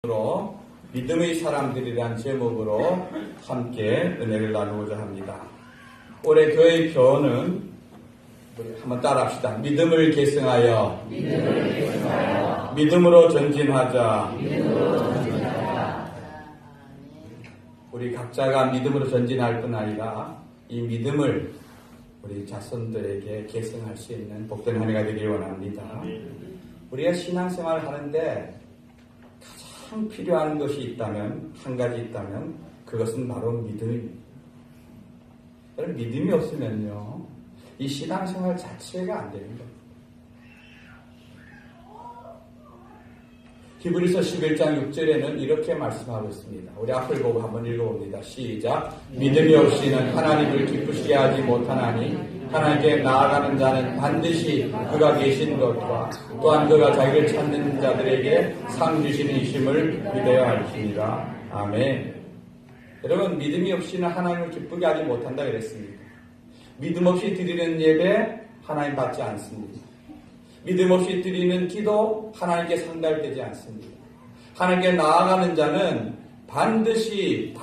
로 믿음의 사람들이란 제목으로 함께 은혜를 나누고자 합니다. 올해 교회 표어는 한번 따라합시다. 믿음을 계승하여 믿음으로 전진하자. 우리 각자가 믿음으로 전진할 뿐 아니라 이 믿음을 우리 자손들에게 계승할 수 있는 복된 한 해가 되길 원합니다. 우리가 신앙생활을 하는데 가장 필요한 것이 있다면, 한 가지 있다면 그것은 바로 믿음입니다. 여러분, 믿음이 없으면요 이 신앙생활 자체가 안 되는 거예요. 히브리서 11장 6절에는 이렇게 말씀하고 있습니다. 우리 앞을 보고 한번 읽어봅니다. 시작. 믿음이 없이는 하나님을 기쁘시게 하지 못하나니 하나님께 나아가는 자는 반드시 그가 계신 것과 또한 그가 자기를 찾는 자들에게 상 주시는 이심을 믿어야 할지니라. 아멘. 여러분, 믿음이 없이는 하나님을 기쁘게 하지 못한다 그랬습니다. 믿음 없이 드리는 예배 하나님 받지 않습니다. 믿음 없이 드리는 기도 하나님께 상달되지 않습니다. 하나님께 나아가는 자는 반드시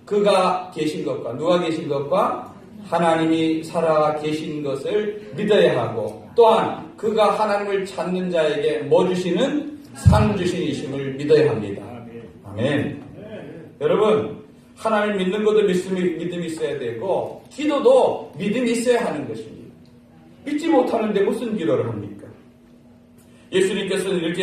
그가 계신 것과 누가 계신 것과 하나님이 살아 계신 것을 믿어야 하고 또한 그가 하나님을 찾는 자에게 뭐 주시는? 상 주신이심을 믿어야 합니다. 아멘. 여러분, 하나님을 믿는 것도 믿음이 있어야 되고 기도도 믿음이 있어야 하는 것입니다. 믿지 못하는데 무슨 기도를 합니까? 예수님께서는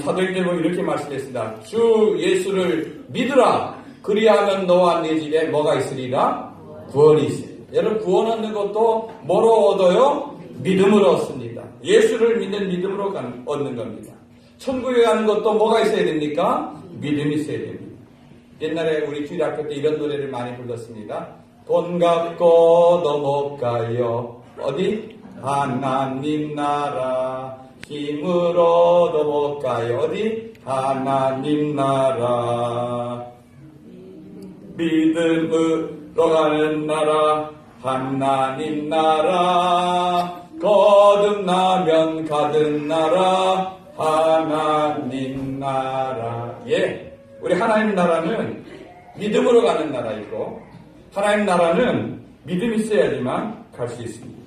사도행전에 이렇게 말씀했습니다. 주 예수를 믿으라. 그리하면 너와 네 집에 뭐가 있으리라? 구원이 있습니다. 여러분, 구원 얻는 것도 뭐로 얻어요? 믿음으로 얻습니다. 예수를 믿는 믿음으로 얻는 겁니다. 천국에 가는 것도 뭐가 있어야 됩니까? 믿음이 있어야 됩니다. 옛날에 우리 주일학교 때 이런 노래를 많이 불렀습니다. 돈 갖고도 못 가요. 어디? 하나님 나라. 힘으로도 못 가요. 어디? 하나님 나라. 믿음으로 가는 나라. 하나님 나라. 거듭나면 가든 나라. 하나님 나라. 예, 우리 하나님 나라는 믿음으로 가는 나라이고 하나님 나라는 믿음이 있어야지만 갈 수 있습니다.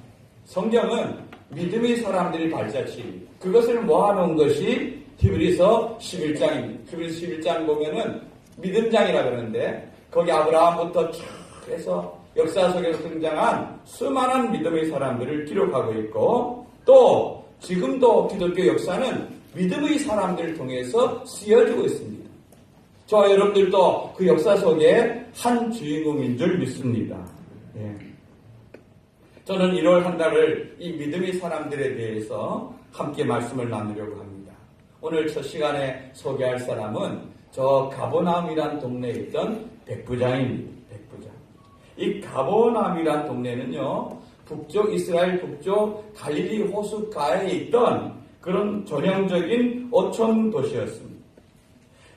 성경은 믿음의 사람들이 발자취입니다. 그것을 모아놓은 것이 히브리서 11장입니다. 히브리서 11장 보면은 믿음장이라 그러는데 거기 아브라함부터 쭉 해서 역사 속에서 등장한 수많은 믿음의 사람들을 기록하고 있고 또 지금도 기독교 역사는 믿음의 사람들을 통해서 쓰여지고 있습니다. 저와 여러분들도 그 역사 속에 한 주인공인 줄 믿습니다. 예. 저는 1월 한 달을 이 믿음의 사람들에 대해서 함께 말씀을 나누려고 합니다. 오늘 첫 시간에 소개할 사람은 저 가버나움이란 동네에 있던 백부장입니다. 백부장. 이 가버나움이란 동네는요, 이스라엘 북쪽 갈릴리 호숫가에 있던 그런 전형적인 어촌 도시였습니다.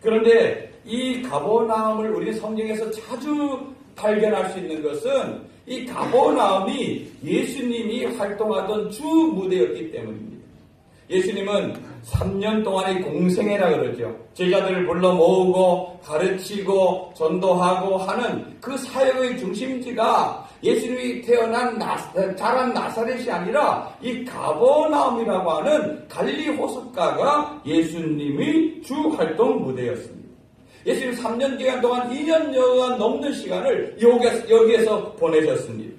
그런데 이 가버나움을 우리 성경에서 자주 발견할 수 있는 것은 이 가버나움이 예수님이 활동하던 주 무대였기 때문입니다. 예수님은 3년 동안의 공생애라 그러죠. 제자들을 불러 모으고 가르치고 전도하고 하는 그 사역의 중심지가 예수님이 자란 나사렛이 아니라 이 가버나움이라고 하는 갈릴리 호숫가가 예수님의 주 활동 무대였습니다. 예수님 3년 기간 동안 2년여간 넘는 시간을 여기에서 보내셨습니다.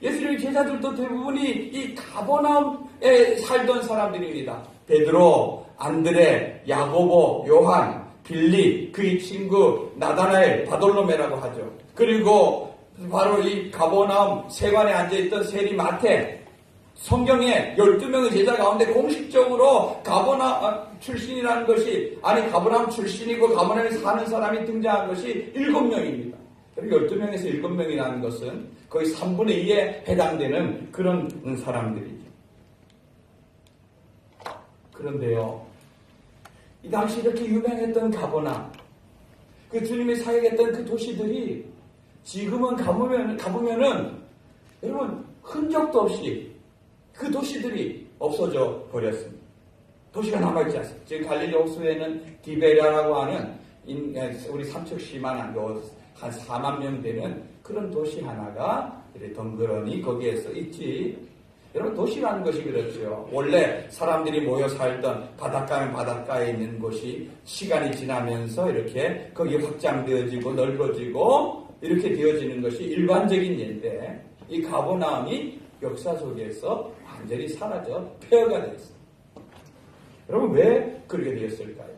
예수님의 제자들도 대부분이 이 가버나움에 살던 사람들입니다. 베드로, 안드레, 야고보, 요한, 빌립, 그의 친구 나다나엘, 바돌로메라고 하죠. 그리고 바로 이 가버나움 세관에 앉아있던 세리 마태, 성경에 12명의 제자 가운데 공식적으로 가버나움 출신이라는 것이 가버나움 출신이고 가버나움에 사는 사람이 등장한 것이 7명입니다. 그리고 12명에서 7명이라는 것은 거의 3분의 2에 해당되는 그런 사람들이죠. 그런데요, 이 당시 이렇게 유명했던 가버나움, 그 주님이 사역했던 그 도시들이 지금은 가보면은 여러분 흔적도 없이 그 도시들이 없어져 버렸습니다. 도시가 남아있지 않습니다. 지금 갈릴리 호수에는 디베랴라고 하는 우리 삼척시만 한 4만 명 되는 그런 도시 하나가 덩그러니 거기에서 있지. 여러분, 도시라는 것이 그렇죠. 원래 사람들이 모여 살던 바닷가면 바닷가에 있는 곳이 시간이 지나면서 이렇게 거기 확장되어지고 넓어지고 이렇게 되어지는 것이 일반적인 예인데, 이 가버나움이 역사 속에서 완전히 사라져 폐허가 되었습니다. 여러분, 왜 그렇게 되었을까요?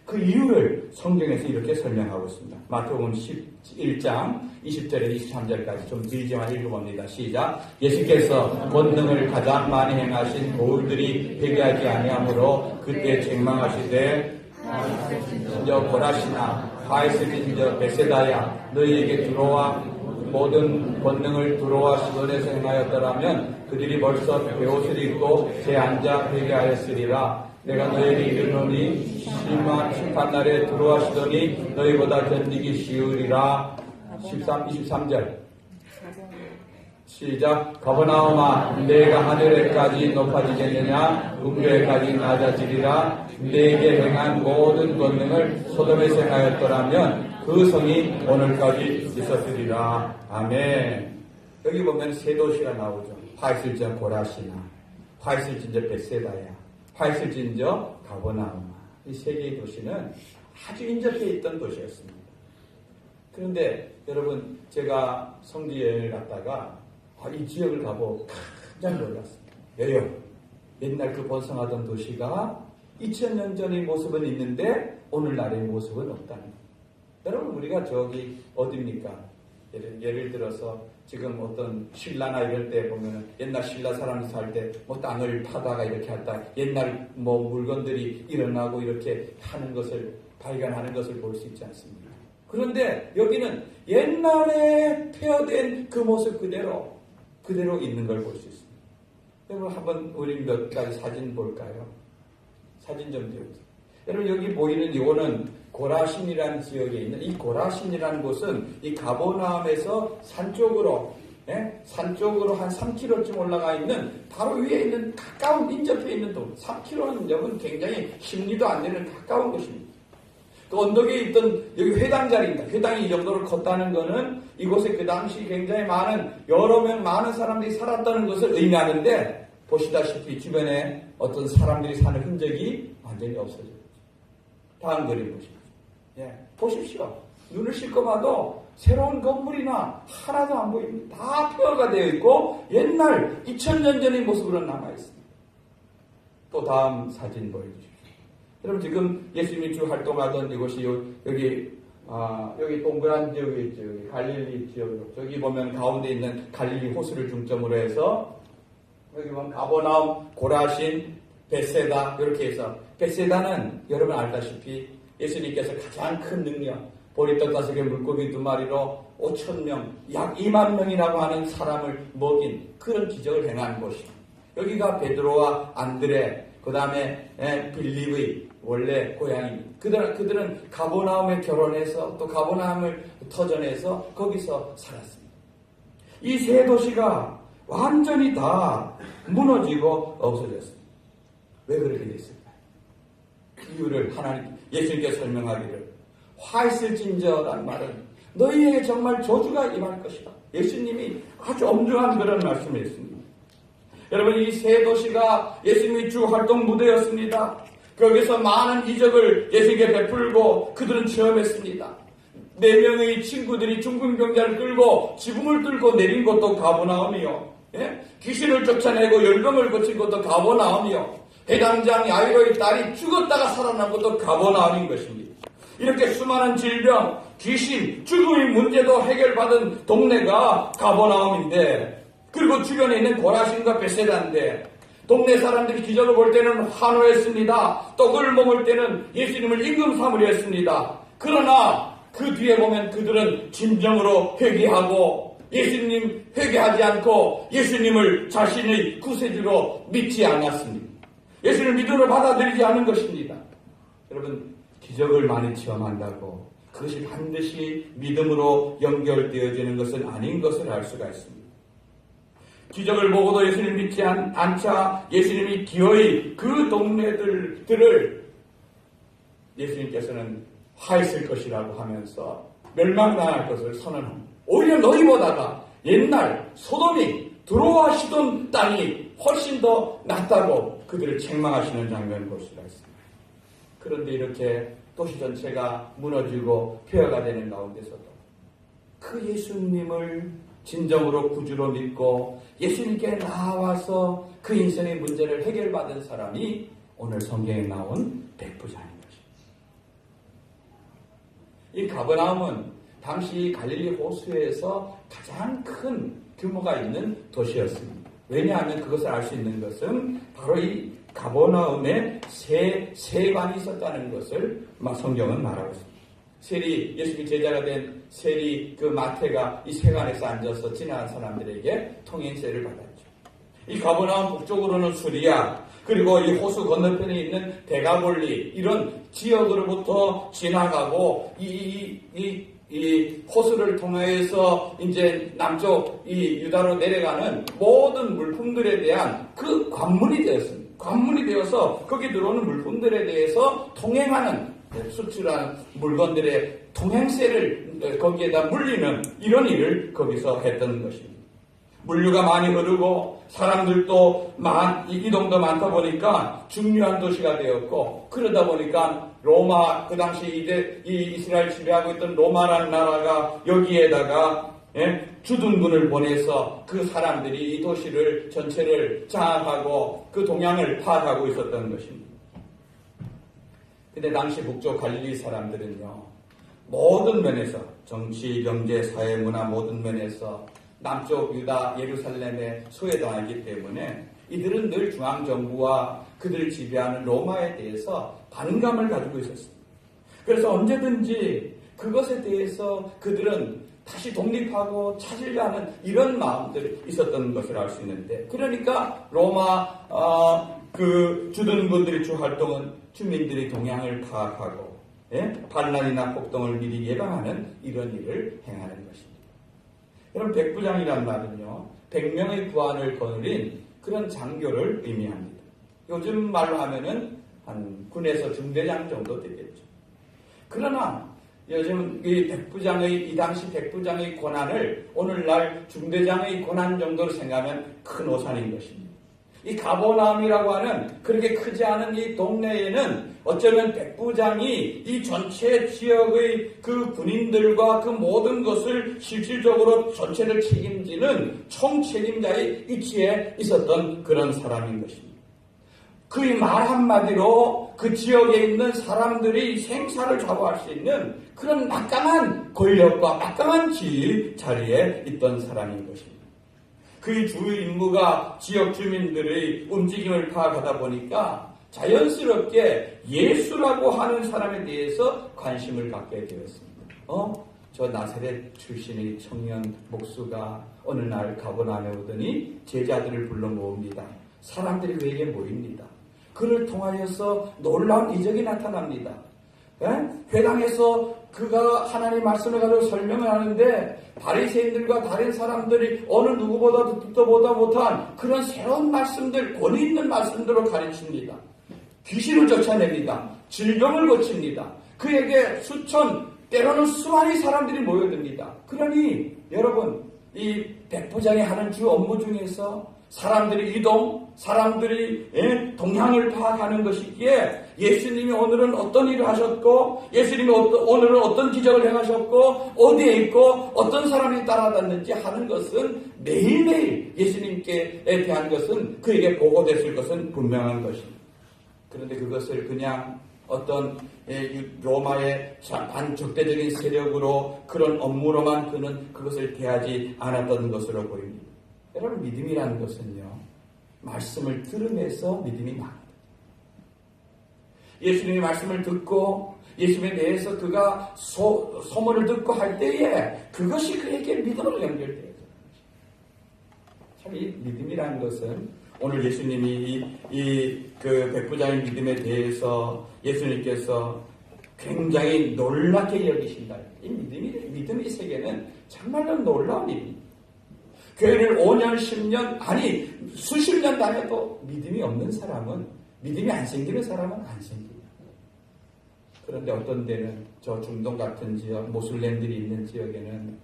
그 이유를 성경에서 이렇게 설명하고 있습니다. 마태복음 11장 20절에서 23절까지 좀 길지만 읽어봅니다. 시작. 예수께서 본능을 가장 많이 행하신 도울들이 회개하지 아니하므로 그때 책망하시되 진저 고라시나 바에스진저 베세다야 너희에게 들어와 모든 권능을 들어와 시돈에서 행하였더라면 그들이 벌써 베옷을 입고 제 앉아 회개하였으리라. 내가 너희에게 이르노니 심한 심판날에 들어와시더니 너희보다 견디기 쉬우리라. 23절 시작. 가버나움아 내가 하늘에까지 높아지겠느냐 음료에까지 낮아지리라. 내게 행한 모든 권능을 소돔에서 행하였더라면 그 성이 오늘까지 있었으리라. 아멘. 여기 보면 세 도시가 나오죠. 파이슬진 고라시나, 파이슬진 베세다야, 파이슬진 가버나움. 이 세 개의 도시는 아주 인접해 있던 도시였습니다. 그런데 여러분, 제가 성지 여행을 갔다가 이 지역을 가보고 깜짝 놀랐습니다. 왜요? 옛날 그 번성하던 도시가 2000년 전의 모습은 있는데 오늘날의 모습은 없다는 거예요. 여러분, 우리가 저기 어딥니까? 예를 들어서 지금 어떤 신라나 이럴 때 보면은 옛날 신라 사람이 살 때 뭐 땅을 파다가 이렇게 했다. 옛날 뭐 물건들이 일어나고 이렇게 하는 것을 발견하는 것을 볼 수 있지 않습니까? 그런데 여기는 옛날에 폐허된 그 모습 그대로 있는 걸 볼 수 있습니다. 여러분, 한번 우리 몇 가지 사진 볼까요? 사진 좀 띄워주세요. 여러분, 여기 보이는 이거는 고라신이라는 지역에 있는 이 고라신이라는 곳은 이 가버나움에서 산쪽으로 한 3km쯤 올라가 있는 바로 위에 있는 가까운 인접해 있는 동 3km는 여러분 굉장히 심리도 안 되는 가까운 곳입니다. 그 언덕에 있던 여기 회당 자리입니다. 회당이 이 정도로 컸다는 것은 이곳에 그 당시 굉장히 여러 명 많은 사람들이 살았다는 것을 의미하는데, 보시다시피 주변에 어떤 사람들이 사는 흔적이 완전히 없어졌죠. 다음 그림 보십시오. 보십시오. 눈을 씻고 봐도 새로운 건물이나 하나도 안 보입니다. 다 폐허가 되어 있고 옛날 2000년 전의 모습으로 남아있습니다. 또 다음 사진 보여주십시오. 여러분, 지금 예수님이 주 활동하던 이곳이 여기 동그란 지역이 있죠. 여기 갈릴리 지역. 저기 보면 가운데 있는 갈릴리 호수를 중점으로 해서 여기 보면 가버나움, 고라신, 베세다 이렇게 해서, 베세다는 여러분 알다시피 예수님께서 가장 큰 능력, 보리떡 5개 물고기 2마리로 5,000명, 약 2만 명이라고 하는 사람을 먹인 그런 기적을 행한 곳입니다. 여기가 베드로와 안드레, 그 다음에 빌립의 원래 고향입니다. 그들은 가버나움에 결혼해서 또 가버나움을 터전해서 거기서 살았습니다. 이 세 도시가 완전히 다 무너지고 없어졌습니다. 왜 그렇게 됐을까요? 이유를 예수님께서 설명하기를, 화있을진저라는 말은 너희에게 정말 저주가 임할 것이다. 예수님이 아주 엄중한 그런 말씀을 했습니다. 여러분, 이 세 도시가 예수님의 주 활동 무대였습니다. 거기서 많은 이적을 예수님께 베풀고 그들은 체험했습니다. 4명의 친구들이 중풍병자를 끌고 지붕을 뚫고 내린 것도 가버나움이요. 귀신을 쫓아내고 열병을 고친 것도 가버나움이요. 회당장 야이로의 딸이 죽었다가 살아난 것도 가버나움인 것입니다. 이렇게 수많은 질병, 귀신, 죽음의 문제도 해결받은 동네가 가버나움인데, 그리고 주변에 있는 고라신과 베세다인데, 동네 사람들이 기적을 볼 때는 환호했습니다. 떡을 먹을 때는 예수님을 임금 삼으려 했습니다. 그러나 그 뒤에 보면 그들은 진정으로 회개하고 예수님 회개하지 않고 예수님을 자신의 구세주로 믿지 않았습니다. 예수님을 믿음으로 받아들이지 않은 것입니다. 여러분, 기적을 많이 체험한다고 그것이 반드시 믿음으로 연결되어지는 것은 아닌 것을 알 수가 있습니다. 기적을 보고도 예수님 믿지 않자 예수님이 기어이 그 동네들을 예수님께서는 화했을 것이라고 하면서 멸망당할 것을 선언합니다. 오히려 너희보다가 옛날 소돔이 두로와 시돈 땅이 훨씬 더 낫다고 그들을 책망하시는 장면을 볼 수가 있습니다. 그런데 이렇게 도시 전체가 무너지고 폐허가 되는 가운데서도 그 예수님을 진정으로 구주로 믿고 예수님께 나와서 그 인생의 문제를 해결받은 사람이 오늘 성경에 나온 백부장인 것입니다. 이 가버나움은 당시 갈릴리 호수에서 가장 큰 규모가 있는 도시였습니다. 왜냐하면 그것을 알 수 있는 것은 바로 이 가버나움에 세관이 있었다는 것을 성경은 말하고 있습니다. 예수님이 제자가 된 세리 그 마태가 이 세관에서 앉아서 지나간 사람들에게 통행세를 받았죠. 이 가버나움 북쪽으로는 수리아, 그리고 이 호수 건너편에 있는 데가볼리 이런 지역으로부터 지나가고 이 호수를 통해서 이제 남쪽 이 유다로 내려가는 모든 물품들에 대한 그 관문이 되었습니다. 관문이 되어서 거기 들어오는 물품들에 대해서 통행하는 수출한 물건들의 통행세를 거기에다 물리는 이런 일을 거기서 했던 것입니다. 물류가 많이 흐르고 사람들도 이동도 많다 보니까 중요한 도시가 되었고, 그러다 보니까 로마, 그 당시 이 이스라엘 지배하고 있던 로마라는 나라가 여기에다가 주둔군을 보내서 그 사람들이 이 도시를 전체를 장악하고 그 동향을 파악하고 있었던 것입니다. 근데 당시 북쪽 갈릴리 사람들은요, 모든 면에서 정치, 경제, 사회, 문화 모든 면에서 남쪽 유다 예루살렘에 소외당하기 때문에 이들은 늘 중앙정부와 그들을 지배하는 로마에 대해서 반감을 가지고 있었습니다. 그래서 언제든지 그것에 대해서 그들은 다시 독립하고 찾으려는 이런 마음들이 있었던 것을 알 수 있는데, 그러니까 로마 그 주둔군들의 주 활동은 주민들의 동향을 파악하고 반란이나 폭동을 미리 예방하는 이런 일을 행하는 것입니다. 여러분, 백부장이란 말은요, 100명의 구안을 거느린 그런 장교를 의미합니다. 요즘 말로 하면은 한 군에서 중대장 정도 되겠죠. 그러나 요즘 이 당시 백부장의 권한을 오늘날 중대장의 권한 정도로 생각하면 큰 오산인 것입니다. 이 가버나움이라고 하는 그렇게 크지 않은 이 동네에는 어쩌면 백부장이 이 전체 지역의 그 군인들과 그 모든 것을 실질적으로 전체를 책임지는 총책임자의 위치에 있었던 그런 사람인 것입니다. 그의 말 한마디로 그 지역에 있는 사람들이 생사를 좌우할 수 있는 그런 막강한 권력과 막강한 지위 자리에 있던 사람인 것입니다. 그의 주 임무가 지역 주민들의 움직임을 파악하다 보니까 자연스럽게 예수라고 하는 사람에 대해서 관심을 갖게 되었습니다. 저 나사렛 출신의 청년 목수가 어느 날 가버나움에 오더니 제자들을 불러 모읍니다. 사람들이 그에게 모입니다. 그를 통하여서 놀라운 이적이 나타납니다. 회당에서 그가 하나님의 말씀을 가지고 설명을 하는데 바리새인들과 다른 사람들이 어느 누구보다도 듣도 보다 못한 그런 새로운 말씀들, 권위 있는 말씀들로 가르칩니다. 귀신을 쫓아냅니다. 질병을 고칩니다. 그에게 수천, 때로는 수만의 사람들이 모여듭니다. 그러니 여러분, 이 백부장이 하는 주 업무 중에서 사람들이 이동, 사람들이 동향을 파악하는 것이기에 예수님이 오늘은 어떤 일을 하셨고, 예수님이 오늘은 어떤 기적을 행하셨고, 어디에 있고 어떤 사람이 따라다녔는지 하는 것은 매일매일 예수님께 대한 것은 그에게 보고됐을 것은 분명한 것입니다. 그런데 그것을 그냥 어떤 로마의 반적대적인 세력으로 그런 업무로만 그는 그것을 대하지 않았던 것으로 보입니다. 여러분, 믿음이라는 것은요, 말씀을 들으면서 믿음이 나옵니다. 예수님의 말씀을 듣고 예수님에 대해서 그가 소문을 듣고 할 때에 그것이 그에게 믿음으로 연결돼요. 참, 이 믿음이라는 것은 오늘 예수님이 그 백부장의 믿음에 대해서 예수님께서 굉장히 놀랍게 여기신다. 이 믿음의 세계는 정말로 놀라운 일입니다. 교회를 5년, 10년, 아니 수십 년 다녀도 믿음이 없는 사람은, 믿음이 안 생기는 사람은 안 생깁니다. 그런데 어떤 데는 저 중동 같은 지역, 모슬렘들이 있는 지역에는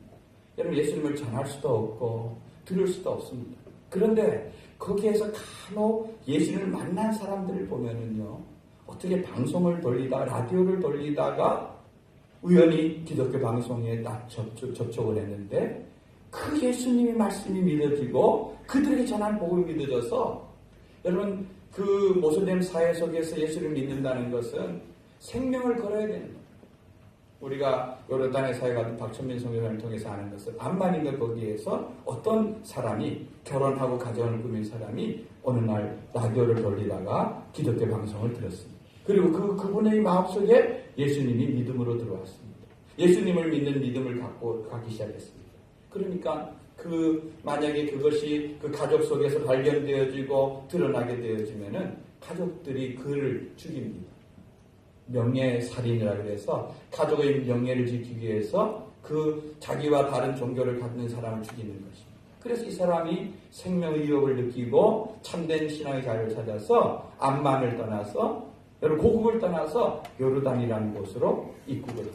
여러분 예수님을 전할 수도 없고 들을 수도 없습니다. 그런데 거기에서 간혹 예수님을 만난 사람들을 보면은요, 어떻게 방송을 돌리다가, 라디오를 돌리다가 우연히 기독교 방송에 접촉을 했는데 그 예수님의 말씀이 믿어지고 그들에게 전한 복음이 믿어져서, 여러분 그 모슬렘 사회 속에서 예수를 믿는다는 것은 생명을 걸어야 되는 거예요. 우리가 요르단의 사회 같은 박천민 선교사를 통해서 아는 것은 암만인가 거기에서 어떤 사람이 결혼하고 가정을 꾸민 사람이 어느 날 라디오를 돌리다가 기독교 방송을 들었습니다. 그리고 그분의 마음속에 예수님이 믿음으로 들어왔습니다. 예수님을 믿는 믿음을 갖고 가기 시작했습니다. 그러니까 만약에 그것이 그 가족 속에서 발견되어지고 드러나게 되어지면은 가족들이 그를 죽입니다. 명예살인이라 그래서 가족의 명예를 지키기 위해서 그 자기와 다른 종교를 갖는 사람을 죽이는 것입니다. 그래서 이 사람이 생명의 유혹을 느끼고 참된 신앙의 자유를 찾아서 암만을 떠나서, 여러분 고국을 떠나서 요르단이라는 곳으로 입국을 해요.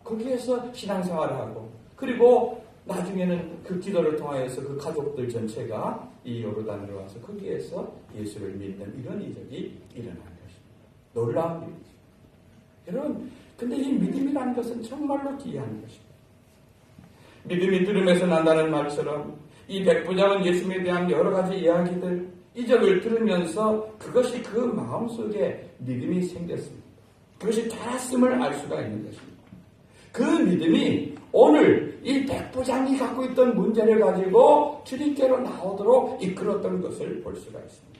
거기에서 신앙생활을 하고, 그리고 나중에는 그 기도를 통하여서 그 가족들 전체가 이 요르단으로 와서 거기에서 예수를 믿는 이런 이적이 일어난 것입니다. 놀라운 일이죠. 여러분, 근데 이 믿음이라는 것은 정말로 귀한 것입니다. 믿음이 들음에서 난다는 말처럼 이 백부장은 예수님에 대한 여러 가지 이야기들, 이적을 들으면서 그것이 그 마음속에 믿음이 생겼습니다. 그것이 달았음을 알 수가 있는 것입니다. 그 믿음이 오늘 이 백부장이 갖고 있던 문제를 가지고 주님께로 나오도록 이끌었던 것을 볼 수가 있습니다.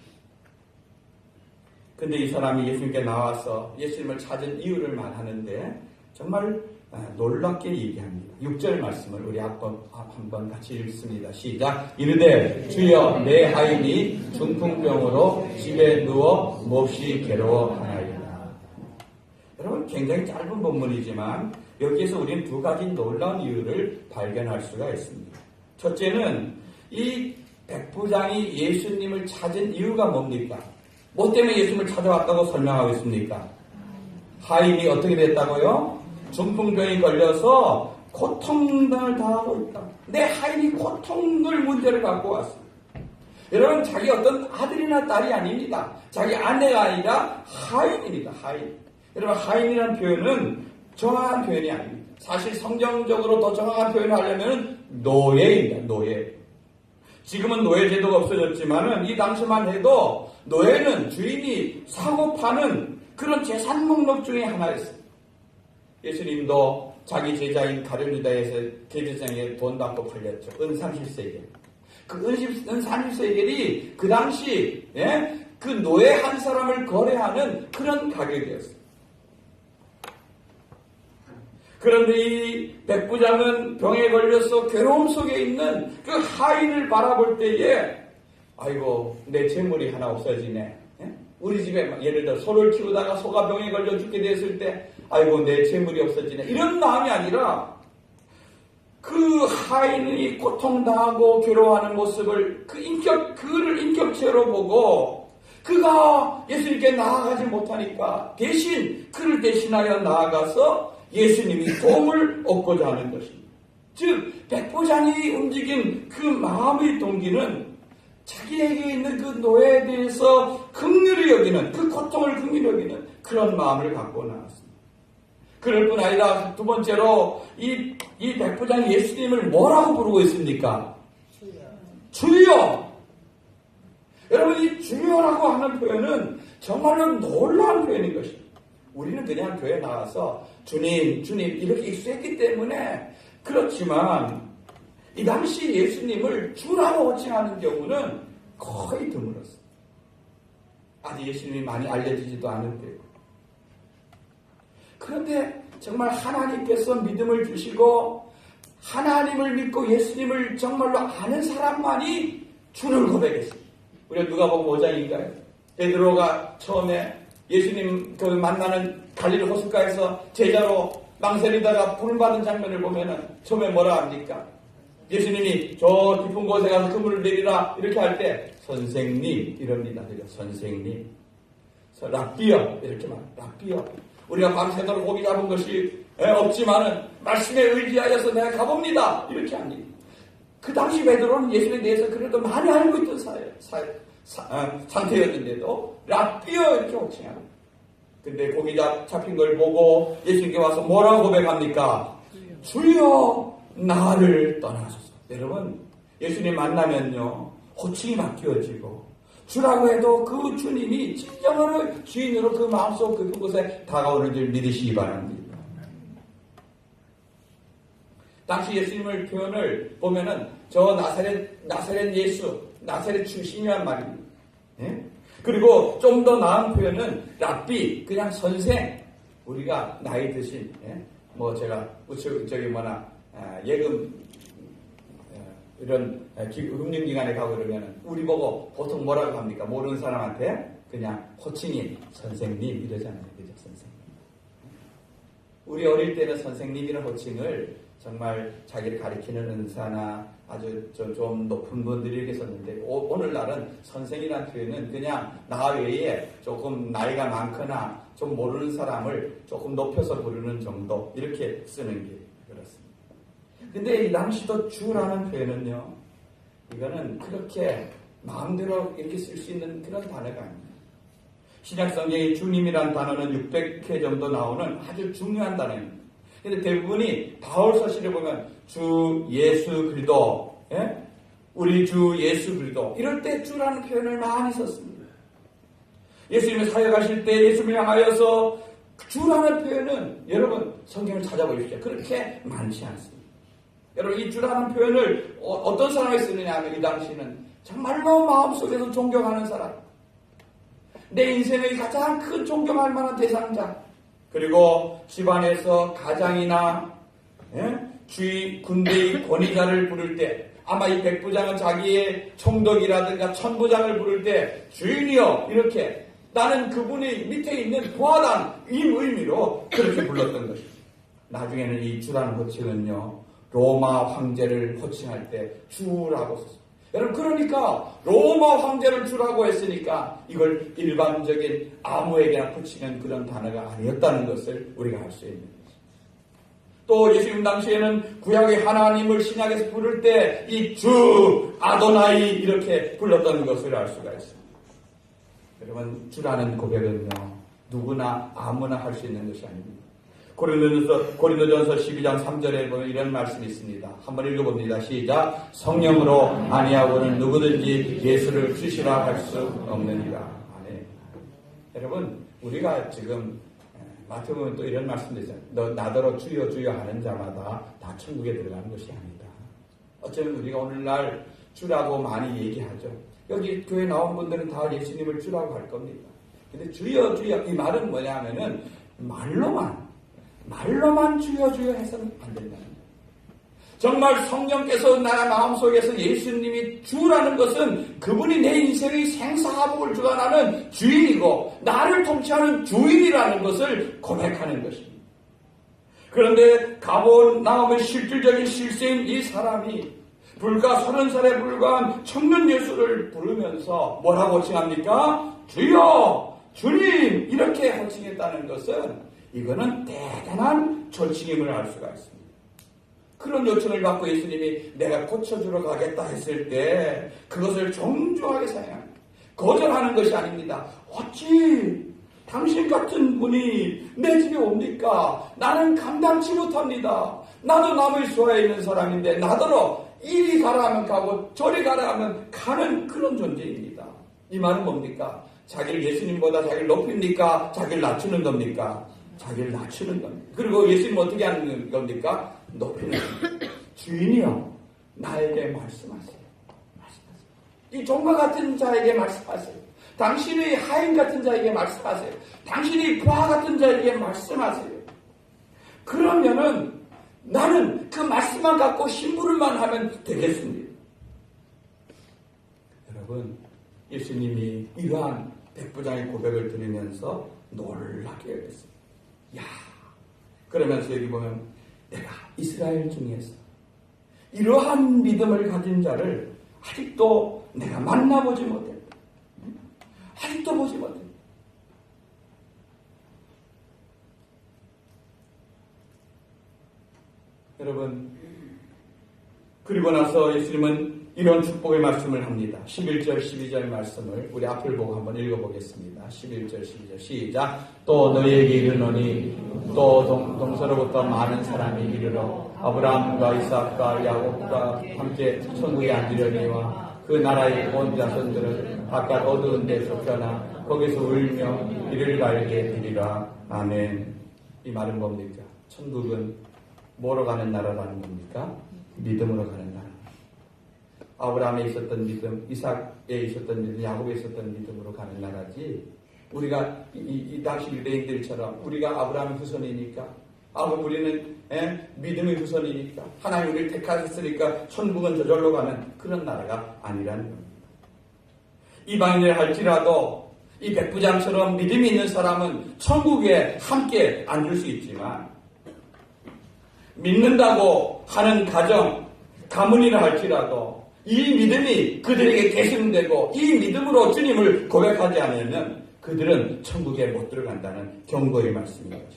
근데 이 사람이 예수님께 나와서 예수님을 찾은 이유를 말하는데 정말 놀랍게 얘기합니다. 6절 말씀을 우리 한번 같이 읽습니다. 시작. 이르되 주여 내 하인이 중풍병으로 집에 누워 몹시 괴로워하나이다. 여러분 굉장히 짧은 본문이지만 여기에서 우리는 두 가지 놀라운 이유를 발견할 수가 있습니다. 첫째는 이 백부장이 예수님을 찾은 이유가 뭡니까? 뭐 때문에 예수님을 찾아왔다고 설명하고 있습니까? 하인이 어떻게 됐다고요? 중풍병이 걸려서 고통을 당하고 있다. 내 하인이 고통을 문제를 갖고 왔습니다. 여러분 자기 어떤 아들이나 딸이 아닙니다. 자기 아내가 아니라 하인입니다. 하인. 여러분 하인이라는 표현은 정확한 표현이 아닙니다. 사실 성경적으로 더 정확한 표현을 하려면 노예입니다. 노예. 지금은 노예제도가 없어졌지만은 이 당시만 해도 노예는 주인이 사고 파는 그런 재산 목록 중에 하나였습니다. 예수님도 자기 제자인 가룟유다에서 대제사장에 돈 받고 팔렸죠. 은 30세겔. 그 은 30세겔이 그 당시 그 노예 한 사람을 거래하는 그런 가격이었어요. 그런데 이 백부장은 병에 걸려서 괴로움 속에 있는 그 하인을 바라볼 때에 아이고 내 재물이 하나 없어지네. 우리 집에 예를 들어 소를 키우다가 소가 병에 걸려 죽게 됐을 때 아이고 내 재물이 없어지네. 이런 마음이 아니라 그 하인이 고통당하고 괴로워하는 모습을 그를 인격체로 보고 그가 예수님께 나아가지 못하니까 대신 그를 대신하여 나아가서 예수님이 도움을 얻고자 하는 것입니다. 즉 백부장이 움직인 그 마음의 동기는 자기에게 있는 그 노예에 대해서 긍휼히 여기는, 그 고통을 긍휼히 여기는 그런 마음을 갖고 나왔습니다. 그럴 뿐 아니라 두 번째로 이 백부장이 예수님을 뭐라고 부르고 있습니까? 주여. 여러분 이 주여라고 하는 표현은 정말로 놀라운 표현인 것입니다. 우리는 그냥 교회에 나와서 주님 이렇게 익숙했기 때문에 그렇지만 이 당시 예수님을 주라고 호칭하는 경우는 거의 드물었어요. 아직 예수님이 많이 알려지지도 않을 때고. 그런데 정말 하나님께서 믿음을 주시고 하나님을 믿고 예수님을 정말로 아는 사람만이 주를 고백했습니다. 우리가 누가복음 5장인가요? 베드로가 처음에 예수님 만나는 갈릴리 호숫가에서 제자로 망설이다가 부름받은 장면을 보면은 처음에 뭐라 합니까? 예수님이 저 깊은 곳에 가서 그물을 내리라 이렇게 할 때 선생님 이럽니다. 그죠? 선생님. 랍비여 이렇게 말. 랍비여. 우리가 밤새도록 고기 잡은 것이 없지만은 말씀에 의지하여서 내가 가봅니다. 이렇게 합니다. 그 당시 베드로는 예수님에 대해서 그래도 많이 알고 있던 상태였는데도 랍비여 이렇게 호칭합니다. 근데 고기 잡힌 걸 보고 예수님께 와서 뭐라고 고백합니까? 주여 나를 떠나소서. 여러분 예수님 만나면요 호칭이 바뀌어지고 주라고 해도 그 주님이 진정으로 주인으로 그 마음속 깊은 곳에 다가오는 줄 믿으시기 바랍니다. 당시 예수님을 표현을 보면은 저 나사렛 예수, 나사렛 출신이란 말입니다. 예? 그리고 좀 더 나은 표현은 랍비, 그냥 선생. 우리가 나이 드신, 뭐 제가 예금 이런 금융기관에 가고 그러면은 우리 보고 보통 뭐라고 합니까? 모르는 사람한테 그냥 호칭이 선생님 이러잖아요. 그죠? 선생님. 우리 어릴 때는 선생님이라는 호칭을 정말 자기를 가리키는 은사나 아주 좀 높은 분들에게 썼는데 오늘날은 선생이라는 표현은 그냥 나 외에 조금 나이가 많거나 좀 모르는 사람을 조금 높여서 부르는 정도 이렇게 쓰는 게 그렇습니다. 근데 이 당시도 주라는 표현은요, 이거는 그렇게 마음대로 이렇게 쓸 수 있는 그런 단어가 아닙니다. 신약성경에 주님이라는 단어는 600회 정도 나오는 아주 중요한 단어입니다. 근데 대부분이 바울 서신을 보면 주 예수 그리스도, 우리 주 예수 그리스도 이럴 때 주라는 표현을 많이 썼습니다. 예수님이 사역하실 때 예수님을 향하여서 주라는 표현은 여러분 성경을 찾아보십시오. 그렇게 많지 않습니다. 여러분 이 주라는 표현을 어떤 사람이 쓰느냐 하면 이 당시는 정말로 마음속에서 존경하는 사람, 내 인생의 가장 큰 존경할 만한 대상자, 그리고 집안에서 가장이나 주위 군대의 권위자를 부를 때 아마 이 백부장은 자기의 총독이라든가 천부장을 부를 때 주인이여 이렇게 나는 그분이 밑에 있는 부하단 이 의미로 그렇게 불렀던 것입니다. 나중에는 이 주라는 호칭은요 로마 황제를 호칭할 때 주라고 썼습니다. 여러분 그러니까 로마 황제를 주라고 했으니까 이걸 일반적인 아무에게나 붙이는 그런 단어가 아니었다는 것을 우리가 알 수 있는 것입니다. 또 예수님 당시에는 구약의 하나님을 신약에서 부를 때 이 주 아도나이 이렇게 불렀던 것을 알 수가 있습니다. 여러분 주라는 고백은요 누구나 아무나 할 수 있는 것이 아닙니다. 고린도전서 12장 3절에 보면 이런 말씀이 있습니다. 한번 읽어봅니다. 시작. 성령으로 아니하고는 누구든지 예수를 주시라 할 수 없느니라. 아멘. 여러분 우리가 지금 마태복음에 또 이런 말씀도 있잖아요. 너 나더러 주여 주여 하는 자마다 다 천국에 들어가는 것이 아니다. 어쩌면 우리가 오늘날 주라고 많이 얘기하죠. 여기 교회 나온 분들은 다 예수님을 주라고 할 겁니다. 근데 주여 주여 이 말은 뭐냐 하면은 말로만 주여 주여 해서는 안 된다는 거예요. 정말 성령께서 나 마음속에서 예수님이 주라는 것은 그분이 내 인생의 생사화복을 주관하는 주인이고 나를 통치하는 주인이라는 것을 고백하는 것입니다. 그런데 가버나움의 실질적인 실세인 이 사람이 불과 30살에 불과한 청년 예수를 부르면서 뭐라고 호칭합니까? 주여 주님 이렇게 호칭했다는 것은 이거는 대단한 절칭임을 알 수가 있습니다. 그런 요청을 받고 예수님이 내가 고쳐주러 가겠다 했을 때 그것을 정중하게 사용합니다. 거절하는 것이 아닙니다. 어찌 당신 같은 분이 내 집에 옵니까? 나는 감당치 못합니다. 나도 남의 수하에 있는 사람인데 나더러 이리 가라 하면 가고 저리 가라 하면 가는 그런 존재입니다. 이 말은 뭡니까? 자기를 예수님보다 자기를 높입니까? 자기를 낮추는 겁니까? 자기를 낮추는 겁니다. 그리고 예수님 어떻게 하는 겁니까? 높이는 겁니다. 주인이여 나에게 말씀하세요. 이 종과 같은 자에게 말씀하세요. 당신이 하인 같은 자에게 말씀하세요. 당신이 부하 같은 자에게 말씀하세요. 그러면은 나는 그 말씀만 갖고 심부름만 하면 되겠습니다. 여러분 예수님이 이러한 백부장의 고백을 들으면서 놀라게 여겼습니다. 야, 그러면서 여기 보면 내가 이스라엘 중에서 이러한 믿음을 가진 자를 아직도 내가 만나보지 못했다. 아직도 보지 못했다. 여러분, 그리고 나서 예수님은 이런 축복의 말씀을 합니다. 11절, 12절 말씀을 우리 앞을 보고 한번 읽어보겠습니다. 11절, 12절 시작. 또 너희에게 이르노니 또 동서로부터 많은 사람이 이르러 아브라함과 이삭과 야곱과 함께 천국에 앉으려니와 그 나라의 온 자손들은 바깥 어두운 데서 펴나 거기서 울며 이를 갈게 되리라. 아멘. 이 말은 뭡니까? 천국은 뭐로 가는 나라라는 겁니까? 믿음으로 가는 나라. 아브라함에 있었던 믿음, 이삭에 있었던 믿음, 야곱에 있었던 믿음으로 가는 나라지. 우리가 이 당시 유대인들처럼 우리가 아브라함의 후손이니까, 우리는 믿음의 후손이니까, 하나님 우리를 택하셨으니까 천국은 저절로 가는 그런 나라가 아니라는 겁니다. 이방인을 할지라도 이 백부장처럼 믿음이 있는 사람은 천국에 함께 앉을 수 있지만, 믿는다고 하는 가정, 가문이라 할지라도 이 믿음이 그들에게 계승되고 이 믿음으로 주님을 고백하지 않으면 그들은 천국에 못 들어간다는 경고의 말씀인 것입니다.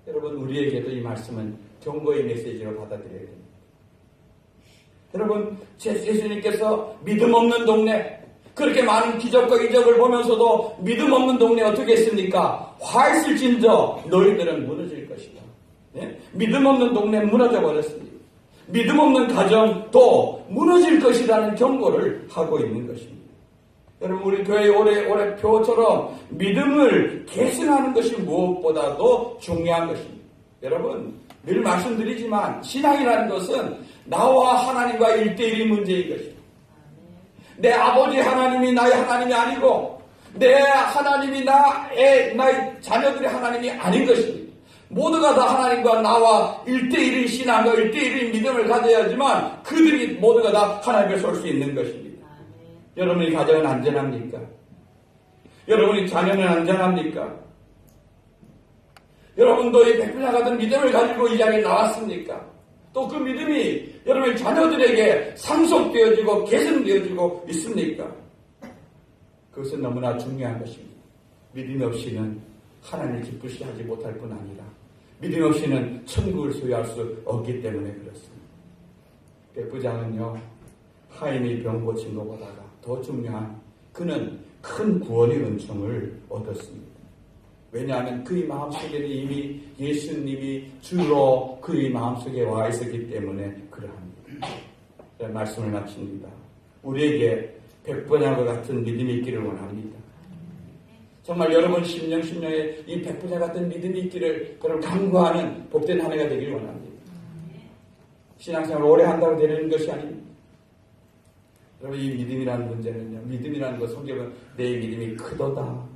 여러분, 우리에게도 이 말씀은 경고의 메시지로 받아들여야 됩니다. 여러분, 예수님께서 믿음 없는 동네, 그렇게 많은 기적과 이적을 보면서도 믿음 없는 동네 어떻게 했습니까? 화 있을진저 너희들은 무너질 것이다. 믿음 없는 동네 무너져 버렸습니다. 믿음 없는 가정도 무너질 것이라는 경고를 하고 있는 것입니다. 여러분, 우리 교회 올해 표처럼 믿음을 계승하는 것이 무엇보다도 중요한 것입니다. 여러분, 늘 말씀드리지만 신앙이라는 것은 나와 하나님과 1대1의 문제인 것입니다. 내 아버지 하나님이 나의 하나님이 아니고 내 하나님이 나의 자녀들의 하나님이 아닌 것입니다. 모두가 다 하나님과 나와 1대1의 신앙과 1대1의 믿음을 가져야지만 그들이 모두가 다 하나님을 쏠 수 있는 것입니다. 여러분의 가정은 안전합니까? 여러분의 자녀는 안전합니까? 여러분도 이 백분야 같은 믿음을 가지고 이 자리에 나왔습니까? 또 그 믿음이 여러분의 자녀들에게 상속되어지고 계승되어지고 있습니까? 그것은 너무나 중요한 것입니다. 믿음 없이는 하나님을 기쁘시게 하지 못할 뿐 아니라 믿음 없이는 천국을 소유할 수 없기 때문에 그렇습니다. 백부장은요, 하인이 병 고친 것보다가 더 중요한 그는 큰 구원의 은총을 얻었습니다. 왜냐하면 그의 마음속에는 이미 예수님이 주로 그의 마음속에 와 있었기 때문에 그러합니다. 말씀을 마칩니다. 우리에게 백부장과 같은 믿음이 있기를 원합니다. 정말 여러분 심령에 이 백부장 같은 믿음이 있기를 그럼 간구하는 복된 한 해가 되기를 원합니다. 신앙생활을 오래 한다고 되는 것이 아닙니다. 여러분, 이 믿음이라는 문제는요, 믿음이라는 것 성경은 내 믿음이 크도다,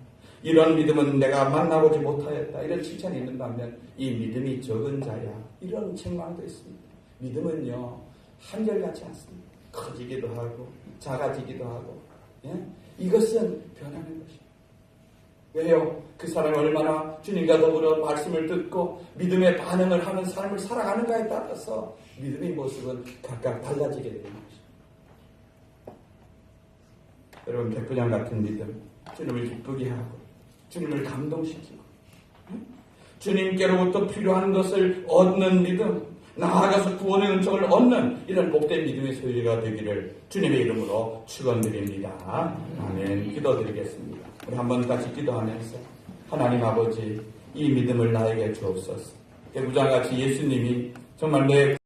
이런 믿음은 내가 만나보지 못하였다, 이런 칭찬이 있는 반면 이 믿음이 적은 자야, 이런 책망도 있습니다. 믿음은요 한결같지 않습니다. 커지기도 하고 작아지기도 하고, 이것은 변하는 것입니다. 왜요? 그 사람이 얼마나 주님과 더불어 말씀을 듣고 믿음의 반응을 하는 삶을 살아가는가에 따라서 믿음의 모습은 각각 달라지게 되는 것입니다. 여러분, 백부장 같은 믿음, 주님을 기쁘게 하고 주님을 감동시키고 주님께로부터 필요한 것을 얻는 믿음, 나아가서 구원의 은총을 얻는 이런 복된 믿음의 소유가 되기를 주님의 이름으로 축원드립니다. 아멘. 기도드리겠습니다. 우리 한번 같이 기도하면서 하나님 아버지, 이 믿음을 나에게 주옵소서. 백부장같이 예수님이 정말 내